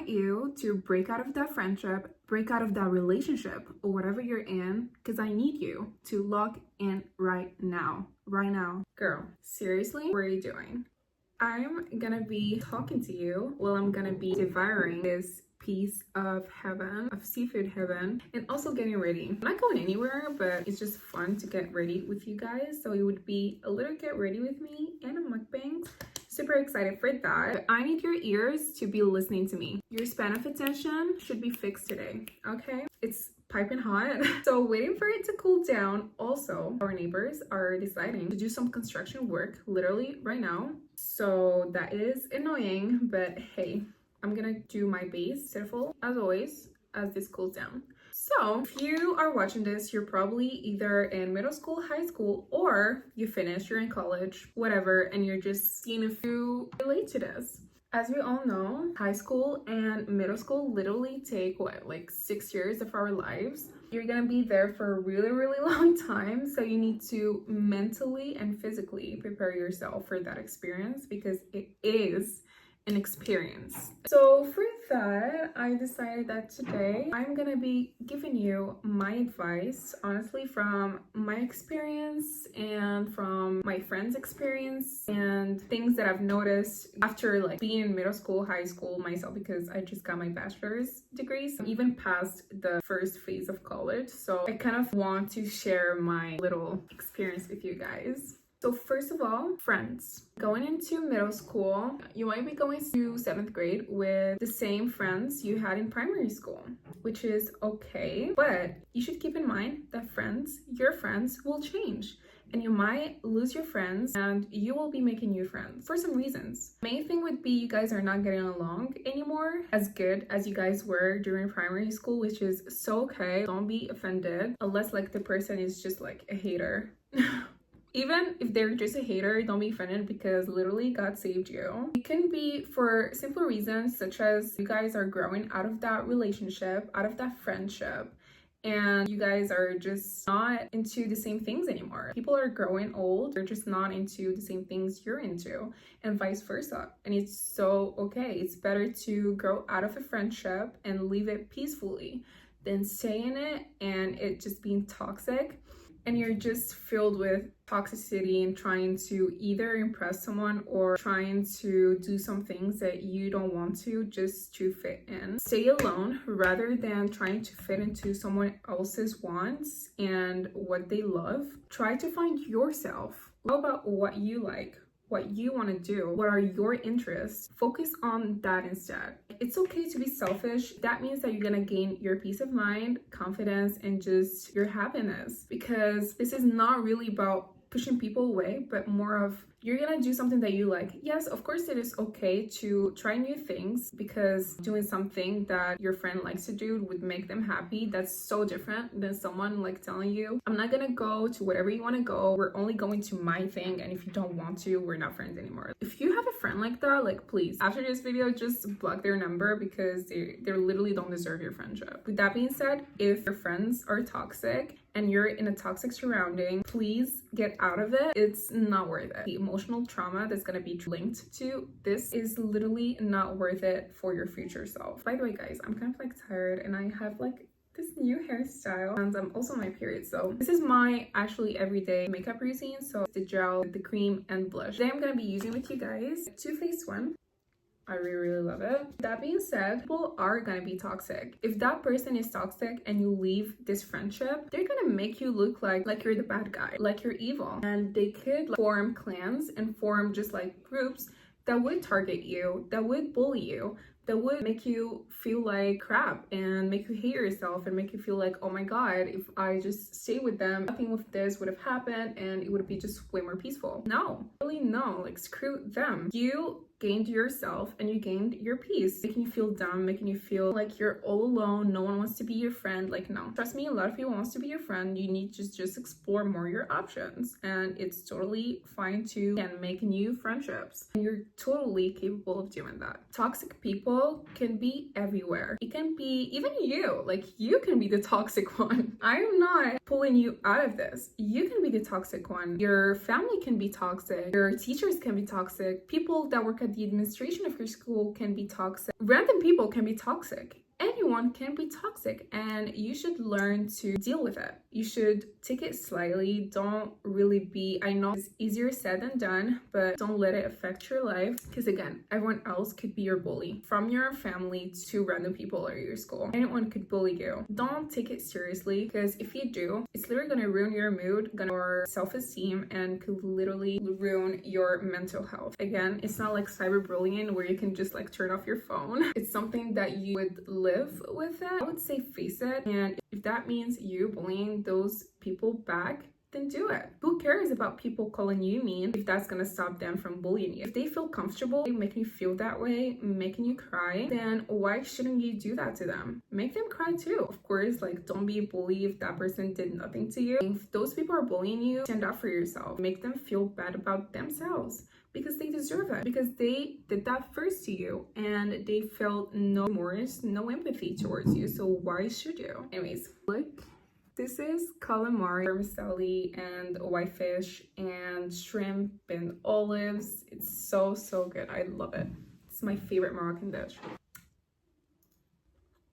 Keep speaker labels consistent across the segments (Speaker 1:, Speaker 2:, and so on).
Speaker 1: want you to break out of that friendship, break out of that relationship, or whatever you're in, because I need you to log in right now. Right now. Girl, seriously, what are you doing? I'm gonna be talking to you while I'm gonna be devouring this piece of heaven, of seafood heaven, and also getting ready. I'm not going anywhere, but it's just fun to get ready with you guys. So it would be a little get ready with me and a mukbang. Super excited for that. But I need your ears to be listening to me. Your span of attention should be fixed today, okay? It's piping hot. So waiting for it to cool down. Also, our neighbors are deciding to do some construction work literally right now. So that is annoying, but hey, I'm gonna do my base, careful as always, as this cools down. So if you are watching this, you're probably either in middle school, high school, or you finished, you're in college, whatever, and you're just seeing if you relate to this. As we all know, high school and middle school literally take what, like 6 years of our lives. You're gonna be there for a really, really long time. So you need to mentally and physically prepare yourself for that experience because it is an experience. So for that, I decided that today I'm gonna be giving you my advice, honestly, from my experience and from my friends' experience and things that I've noticed after like being in middle school, high school myself, because I just got my bachelor's degrees, even past the first phase of college. So I kind of want to share my little experience with you guys. So first of all, friends. Going into middle school, you might be going to 7th grade with the same friends you had in primary school, which is okay. But you should keep in mind that your friends will change. And you might lose your friends and you will be making new friends for some reasons. Main thing would be you guys are not getting along anymore as good as you guys were during primary school, which is so okay. Don't be offended unless like the person is just like a hater. Even if they're just a hater, don't be offended because literally God saved you. It can be for simple reasons such as you guys are growing out of that relationship, out of that friendship, and you guys are just not into the same things anymore. People are growing old, they're just not into the same things you're into, and vice versa. And it's so okay. It's better to grow out of a friendship and leave it peacefully than stay in it and it just being toxic. And you're just filled with toxicity and trying to either impress someone or trying to do some things that you don't want to just to fit in. Stay alone rather than trying to fit into someone else's wants and what they love. Try to find yourself. How about what you like? What you want to do, what are your interests? Focus on that instead. It's okay to be selfish. That means that you're gonna gain your peace of mind, confidence, and just your happiness, because this is not really about pushing people away, but more of you're gonna do something that you like. Yes, of course it is okay to try new things because doing something that your friend likes to do would make them happy. That's so different than someone like telling you, I'm not gonna go to whatever you want to go. We're only going to my thing, and if you don't want to, we're not friends anymore. If you have a friend like that, like please, after this video, just block their number because they literally don't deserve your friendship. With that being said, if your friends are toxic and you're in a toxic surrounding, please get out of it. It's not worth it. The emotional trauma that's gonna be linked to this is literally not worth it for your future self. By the way, guys, I'm kind of like tired and I have like this new hairstyle and I'm also on my period, so this is my actually everyday makeup routine. So the gel, the cream, and blush. Today I'm gonna be using with you guys Too Faced one. I really love it. That being said, people are gonna be toxic. If that person is toxic and you leave this friendship, they're gonna make you look like you're the bad guy, like you're evil. And they could like, form clans and form just like groups that would target you, that would bully you, that would make you feel like crap and make you hate yourself and make you feel like, oh my god, if I just stay with them, nothing with this would have happened and it would be just way more peaceful. No, really no, like screw them. You gained yourself and you gained your peace, making you feel dumb, making you feel like you're all alone, no one wants to be your friend. Like, no, trust me, a lot of people wants to be your friend. You need to just explore more your options, and it's totally fine to and make new friendships, and you're totally capable of doing that. Toxic people can be everywhere. It can be even you, like you can be the toxic one. I'm not pulling you out of this. You can be the toxic one. Your family can be toxic, your teachers can be toxic, people that work at that the administration of your school can be toxic. Random people can be toxic. Anyone can be toxic, and you should learn to deal with it. You should take it slightly. Don't really be, I know it's easier said than done, but don't let it affect your life, because again, everyone else could be your bully. From your family to random people at your school, anyone could bully you. Don't take it seriously, because if you do, it's literally gonna ruin your mood, your self-esteem, and could literally ruin your mental health. Again, it's not like cyberbullying where you can just like turn off your phone. It's something that you would live with it. I would say face it, and if that means you bullying those people back, then do it. Who cares about people calling you mean if that's gonna stop them from bullying you? If they feel comfortable making you feel that way, making you cry, then why shouldn't you do that to them? Make them cry too. Of course, like, don't be a bully if that person did nothing to you. If those people are bullying you, stand up for yourself. Make them feel bad about themselves, because they deserve it, because they did that first to you and they felt no remorse, no empathy towards you. So why should you? Anyways, look, this is calamari, vermicelli, and whitefish, and shrimp and olives. It's so good. I love it. It's my favorite Moroccan dish.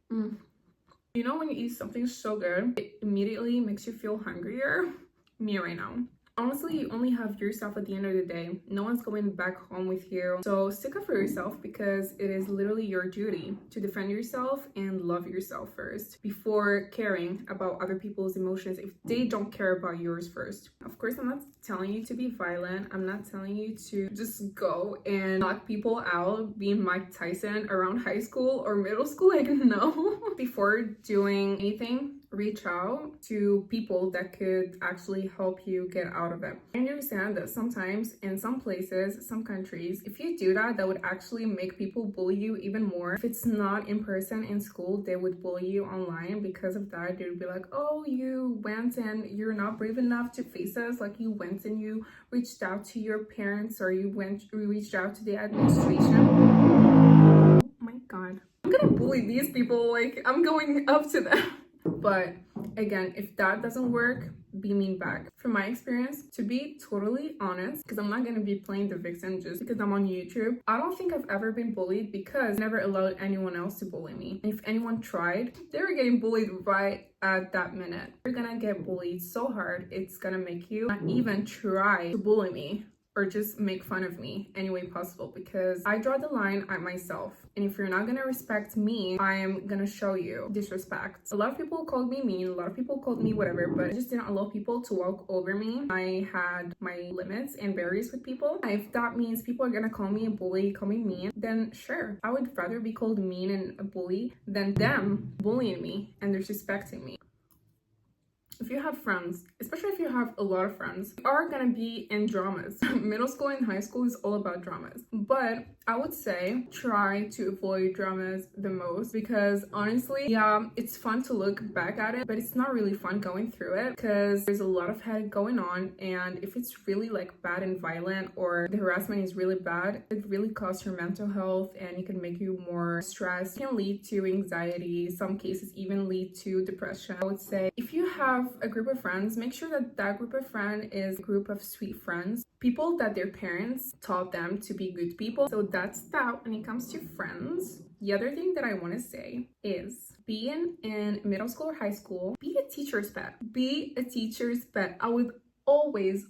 Speaker 1: You know when you eat something so good, it immediately makes you feel hungrier? Me right now. Honestly, you only have yourself at the end of the day. No one's going back home with you. So stick up for yourself, because it is literally your duty to defend yourself and love yourself first before caring about other people's emotions if they don't care about yours first. Of course, I'm not telling you to be violent. I'm not telling you to just go and knock people out, being Mike Tyson around high school or middle school. Like, no. Before doing anything, reach out to people that could actually help you get out of it. I understand that sometimes in some places, some countries, if you do that, that would actually make people bully you even more. If it's not in person in school, they would bully you online. Because of that, they would be like, oh, you went and you're not brave enough to face us. Like, you went and you reached out to your parents, or you reached out to the administration. Oh my God. I'm gonna bully these people. Like, I'm going up to them. But again, if that doesn't work, be mean back. From my experience, to be totally honest, because I'm not going to be playing the victim just because I'm on YouTube, I don't think I've ever been bullied, because I never allowed anyone else to bully me. And if anyone tried, they were getting bullied right at that minute. You're gonna get bullied so hard, it's gonna make you not even try to bully me or just make fun of me any way possible, because I draw the line at myself. And if you're not gonna respect me, I am gonna show you disrespect. A lot of people called me mean, a lot of people called me whatever, but I just didn't allow people to walk over me. I had my limits and barriers with people. If that means people are gonna call me a bully, call me mean, then sure. I would rather be called mean and a bully than them bullying me and disrespecting me. If you have friends, especially if you have a lot of friends, you are gonna be in dramas. Middle school and high school is all about dramas. But I would say try to avoid dramas the most, because honestly, yeah, it's fun to look back at it, but it's not really fun going through it, because there's a lot of head going on. And if it's really like bad and violent, or the harassment is really bad, it really costs your mental health and it can make you more stressed. It can lead to anxiety, some cases even lead to depression. I would say if you have a group of friends, make sure that that group of friends is a group of sweet friends, people that their parents taught them to be good people. So that's that when it comes to friends. The other thing that I want to say is, being in middle school or high school, be a teacher's pet. Be a teacher's pet. I would always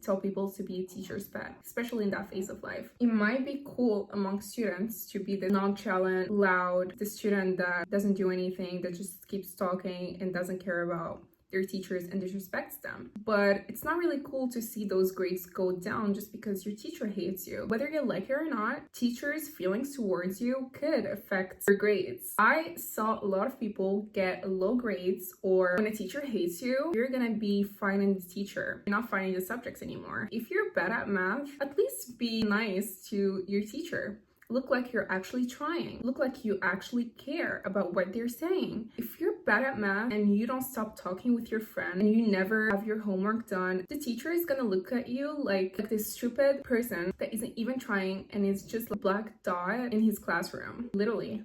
Speaker 1: tell people to be a teacher's pet, especially in that phase of life. It might be cool among students to be the nonchalant, loud, the student that doesn't do anything, that just keeps talking and doesn't care about their teachers and disrespects them. But it's not really cool to see those grades go down just because your teacher hates you. Whether you like it or not, teachers' feelings towards you could affect your grades. I saw a lot of people get low grades, or when a teacher hates you, you're gonna be fighting the teacher. You're not fighting the subjects anymore. If you're bad at math, at least be nice to your teacher. Look like you're actually trying. Look like you actually care about what they're saying. If you're bad at math and you don't stop talking with your friend and you never have your homework done, the teacher is gonna look at you like this stupid person that isn't even trying and is just a black dot in his classroom. Literally.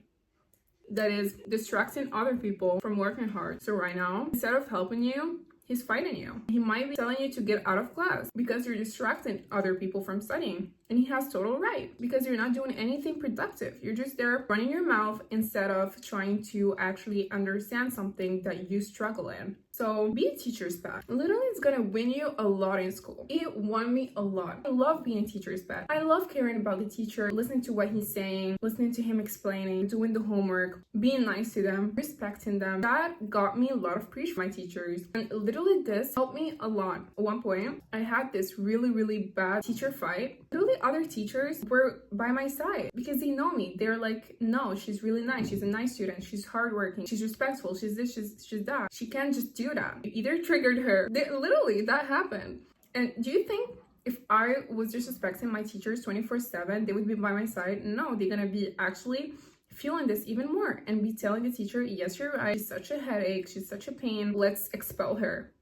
Speaker 1: That is distracting other people from working hard. So right now, instead of helping you, he's fighting you. He might be telling you to get out of class because you're distracting other people from studying. And he has total right because you're not doing anything productive. You're just there running your mouth instead of trying to actually understand something that you struggle in. So be a teacher's pet. Literally, it's gonna win you a lot in school. It won me a lot. I love being a teacher's pet. I love caring about the teacher, listening to what he's saying, listening to him explaining, doing the homework, being nice to them, respecting them. That got me a lot of praise from my teachers. And literally this helped me a lot. At one point, I had this really bad teacher fight. Literally other teachers were by my side because they know me. They're like, no, she's really nice. She's a nice student. She's hardworking. She's respectful. She's this, she's that. She can't just do that. You either triggered her. Literally, that happened. And do you think if I was disrespecting my teachers 24/7, they would be by my side? No, they're gonna be actually feeling this even more and be telling the teacher, yes, you're right. She's such a headache. She's such a pain. Let's expel her.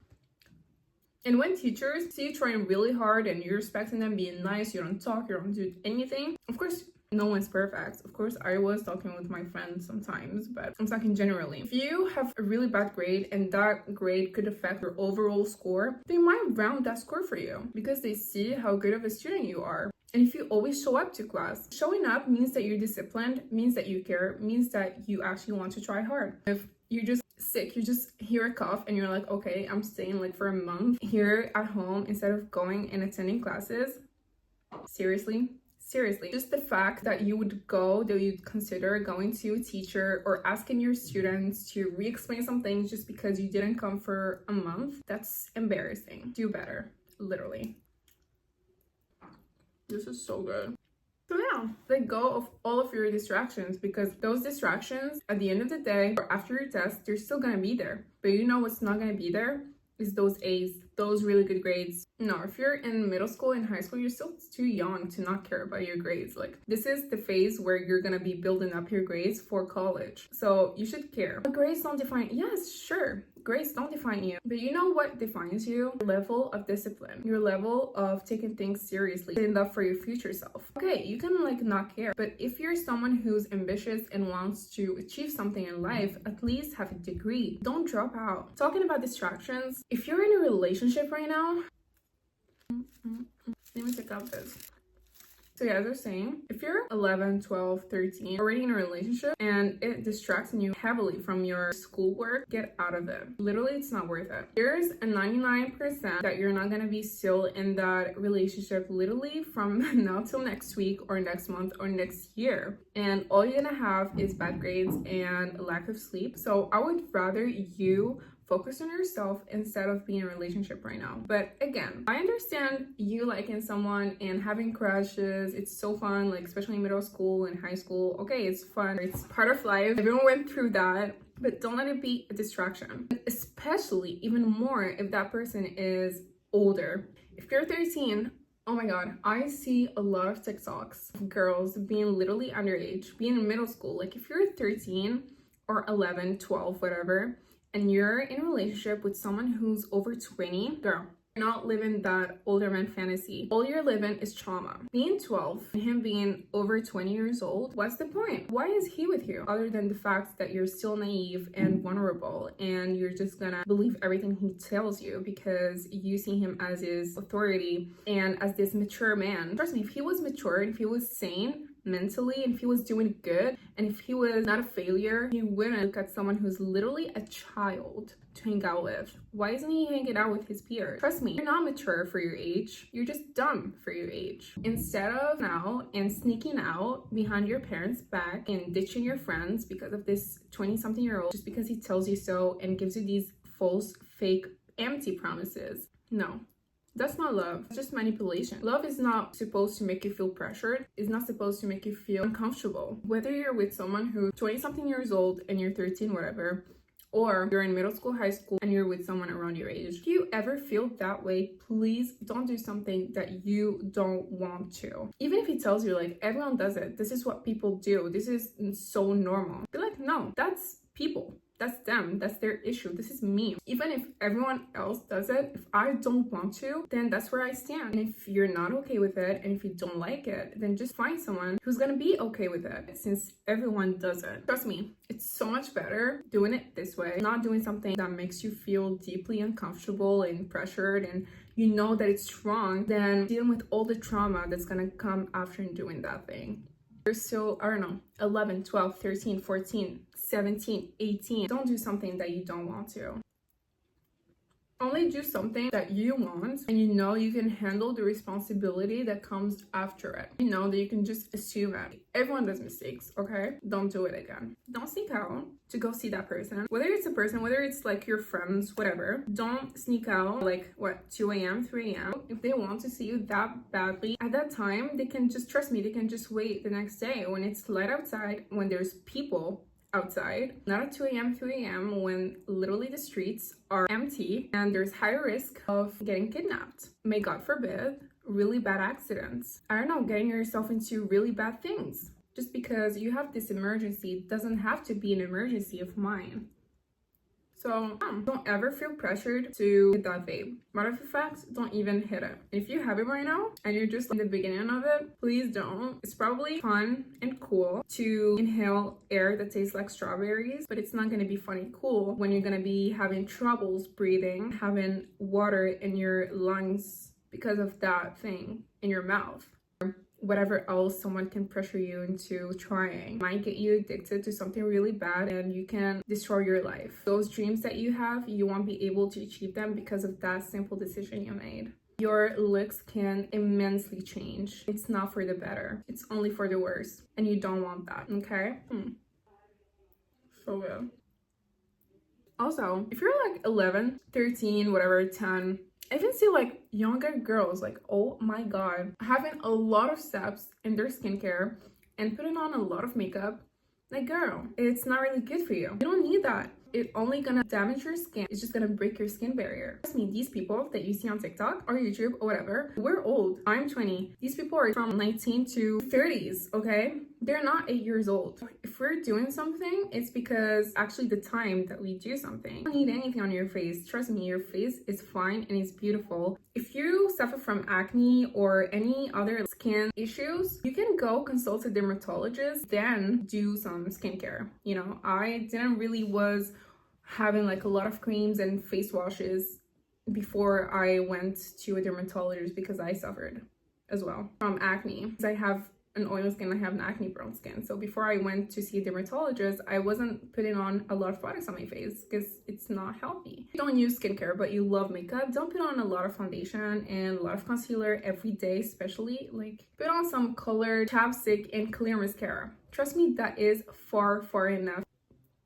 Speaker 1: And when teachers see you trying really hard and you're respecting them, being nice, you don't talk, you don't do anything, of course, no one's perfect. Of course, I was talking with my friends sometimes, but I'm talking generally. If you have a really bad grade and that grade could affect your overall score, they might round that score for you because they see how good of a student you are. And if you always show up to class, showing up means that you're disciplined, means that you care, means that you actually want to try hard. If you're just sick, you just hear a cough and you're like, okay, I'm staying like for a month here at home instead of going and attending classes. Seriously, just the fact that you would go, that you'd consider going to a teacher or asking your students to re-explain some things just because you didn't come for a month, that's embarrassing. Do better, literally. This is so good. So yeah, let go of all of your distractions because those distractions at the end of the day or after your test, they're still gonna be there. But you know what's not gonna be there? Is those A's, those really good grades. No, if you're in middle school and high school, you're still too young to not care about your grades. Like, this is the phase where you're gonna be building up your grades for college. So you should care. But grades don't define, yes, sure, grades don't define you. But you know what defines you? Your level of discipline, your level of taking things seriously, setting up for your future self. Okay, you can like not care, but if you're someone who's ambitious and wants to achieve something in life, at least have a degree. Don't drop out. Talking about distractions, if you're in a relationship right now, let me pick up this. So yeah, as I was saying, if you're 11, 12, 13, already in a relationship and it distracts you heavily from your schoolwork, get out of it. Literally, it's not worth it. There's a 99% that you're not gonna be still in that relationship literally from now till next week or next month or next year. And all you're gonna have is bad grades and lack of sleep. So I would rather you focus on yourself instead of being in a relationship right now. But again, I understand you liking someone and having crushes. It's so fun, like especially in middle school and high school. Okay, it's fun. It's part of life. Everyone went through that. But don't let it be a distraction. Especially even more if that person is older. If you're 13, oh my god, I see a lot of TikToks of girls being literally underage, being in middle school. Like if you're 13 or 11, 12, whatever, and you're in a relationship with someone who's over 20, girl, you're not living that older man fantasy. All you're living is trauma. Being 12 and him being over 20 years old, what's the point? Why is he with you? Other than the fact that you're still naive and vulnerable and you're just gonna believe everything he tells you because you see him as his authority and as this mature man. Trust me, if he was mature and if he was sane, mentally, and if he was doing good and if he was not a failure, he wouldn't look at someone who's literally a child to hang out with. Why isn't he hanging out with his peers? Trust me, you're not mature for your age. You're just dumb for your age. Instead of now and sneaking out behind your parents' back and ditching your friends because of this 20-something-year-old just because he tells you so and gives you these false, fake, empty promises. No. That's not love. It's just manipulation. Love is not supposed to make you feel pressured. It's not supposed to make you feel uncomfortable. Whether you're with someone who's 20-something years old and you're 13, whatever, or you're in middle school, high school, and you're with someone around your age. If you ever feel that way, please don't do something that you don't want to. Even if he tells you, like, everyone does it. This is what people do. This is so normal. Be like, no, that's people. That's them. That's their issue. This is me. Even if everyone else does it, if I don't want to, then that's where I stand. And if you're not okay with it, and if you don't like it, then just find someone who's gonna be okay with it, since everyone does it. Trust me, it's so much better doing it this way, not doing something that makes you feel deeply uncomfortable and pressured, and you know that it's wrong, than dealing with all the trauma that's gonna come after doing that thing. You're still, I don't know, 11, 12, 13, 14, 17, 18. Don't do something that you don't want to. Only do something that you want, and you know you can handle the responsibility that comes after it. You know that you can just assume it. Everyone does mistakes, okay? Don't do it again. Don't sneak out to go see that person. Whether it's a person, whether it's like your friends, whatever. Don't sneak out like, what, 2 a.m., 3 a.m. If they want to see you that badly, at that time, they can just, trust me, they can just wait the next day when it's light outside, when there's people outside, not at 2 a.m., 3 a.m. when literally the streets are empty and there's high risk of getting kidnapped. May God forbid, really bad accidents. I don't know, getting yourself into really bad things. Just because you have this emergency doesn't have to be an emergency of mine. So don't ever feel pressured to hit that vape. Matter of fact, don't even hit it. If you have it right now and you're just in the beginning of it, please don't. It's probably fun and cool to inhale air that tastes like strawberries, but it's not gonna be fun and cool when you're gonna be having troubles breathing, having water in your lungs because of that thing in your mouth. Whatever else someone can pressure you into trying might get you addicted to something really bad, and you can destroy your life. Those dreams that you have, you won't be able to achieve them because of that simple decision you made. Your looks can immensely change. It's not for the better. It's only for the worse. And you don't want that, okay? So good. Also, if you're like 11, 13, whatever, 10, I even see like younger girls, like, oh my god, having a lot of steps in their skincare and putting on a lot of makeup. Like, girl, it's not really good for you. You don't need that. It's only gonna damage your skin. It's just gonna break your skin barrier. Trust me, these people that you see on TikTok or YouTube or whatever, we're old. I'm 20. These people are from 19 to 30s, okay? They're not 8 years old. If we're doing something, it's because actually the time that we do something. You don't need anything on your face. Trust me, your face is fine and it's beautiful. If you suffer from acne or any other skin issues, you can go consult a dermatologist, then do some skincare. You know, I didn't really was having like a lot of creams and face washes before I went to a dermatologist because I suffered as well from acne. I have an oily skin, I have an acne prone skin. So before I went to see a dermatologist, I wasn't putting on a lot of products on my face because it's not healthy. If you don't use skincare but you love makeup, don't put on a lot of foundation and a lot of concealer every day, especially. Like, put on some colored chapstick and clear mascara. Trust me, that is far enough.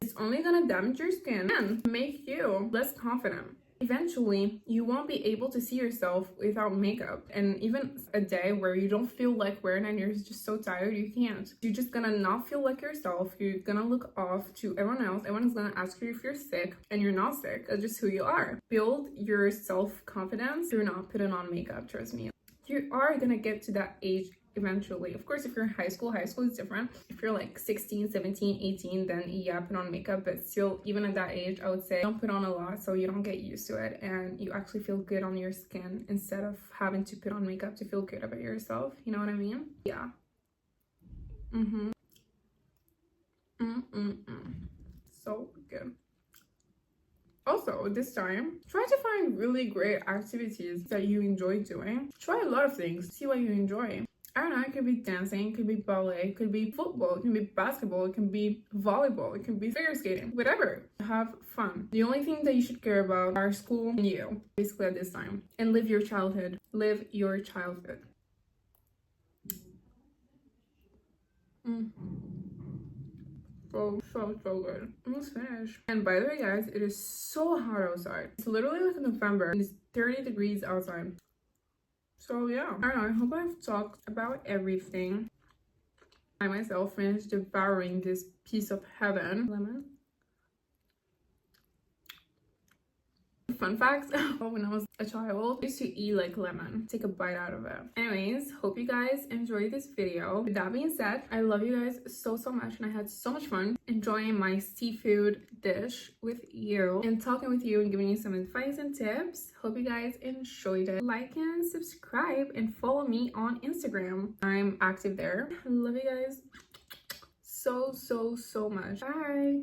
Speaker 1: It's only gonna damage your skin and make you less confident. Eventually, you won't be able to see yourself without makeup. And even a day where you don't feel like wearing it and you're just so tired, you can't. You're just gonna not feel like yourself. You're gonna look off to everyone else. Everyone's gonna ask you if you're sick, and you're not sick. That's just who you are. Build your self-confidence. You're not putting on makeup, trust me. You are gonna get to that age eventually. Of course, if you're in high school is different. If you're like 16, 17, 18, then yeah, put on makeup. But still, even at that age, I would say don't put on a lot so you don't get used to it and you actually feel good on your skin instead of having to put on makeup to feel good about yourself. You know what I mean? Yeah. So good. Also, this time, try to find really great activities that you enjoy doing. Try a lot of things. See what you enjoy. I don't know, it could be dancing, it could be ballet, it could be football, it can be basketball, it can be volleyball, it can be figure skating, whatever. Have fun. The only thing that you should care about are school and you, basically at this time. And live your childhood. Live your childhood. So good. Almost finished. And by the way, guys, it is so hot outside. It's literally like November and it's 30 degrees outside. So yeah, I don't know, I hope I've talked about everything. I myself finished devouring this piece of heaven. Lemon. Fun facts, when I was a child, I used to eat like lemon, take a bite out of it. Anyways, hope you guys enjoyed this video. With that being said, I love you guys so much, and I had so much fun enjoying my seafood dish with you and talking with you and giving you some advice and tips. Hope you guys enjoyed it. Like and subscribe and follow me on Instagram. I'm active there. Love you guys so much. Bye.